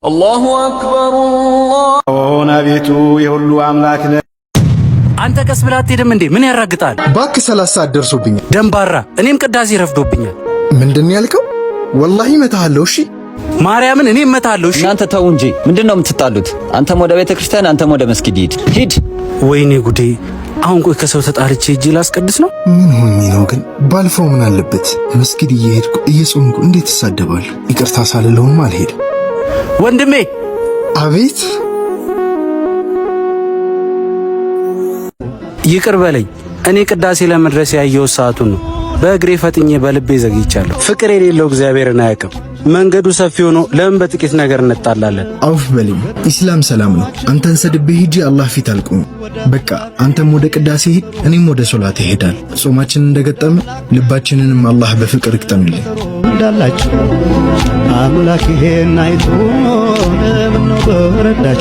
አላሁ አክበር አቤቱ የሁሉ አምላክ ነህ። አንተ ቀስ ብለህ አትሄድም እንዴ? ምን ያራግጣል? ባክ 30 ሰዓት ደርሶብኛል። ደንባራ እኔም ቅዳሴ ረፍዶብኛል። ምንድን ያልከው? ወላሂ እመታሃለሁ። እሺ ማርያምን እኔ እመታሃለሁ። እሺ እናንተ ተው እንጂ ምንድነው የምትጣሉት? አንተም ወደ ቤተ ክርስቲያን አንተም ወደ መስጊድ ሂድ። ወይኔ ጉዴ! አሁን ቆይ ከሰው ተጣልቼ እጄ ላስቀድስ ነው? ምን ሆኜ ነው ግን? ባልፈው ምን አለበት? መስጊድ እየሄድኩ እየጾምኩ እንዴት እሳደባለሁ? ይቅርታ ሳልለውም አልሄድም። ወንድሜ! አቤት። ይቅር በለኝ። እኔ ቅዳሴ ለመድረስ ያየው ሰዓቱን ነው። በእግሬ ፈጥኜ በልቤ ዘግይቻለሁ። ፍቅር የሌለው እግዚአብሔርን አያውቅም። መንገዱ ሰፊ ሆኖ ለምን በጥቂት ነገር እንጣላለን? አውፍ በለኝ። ኢስላም ሰላም ነው። አንተን ሰድቤ ሂጂ አላህ ፊት አልቆም። በቃ አንተም ወደ ቅዳሴ ሂድ፣ እኔም ወደ ሶላት እሄዳለሁ። ጾማችንን እንደገጠመ ልባችንንም አላህ በፍቅር ይግጠምልን። እንዳላችሁ አምላክ ይሄን አይቶ ለምን ነው በረዳችሁ?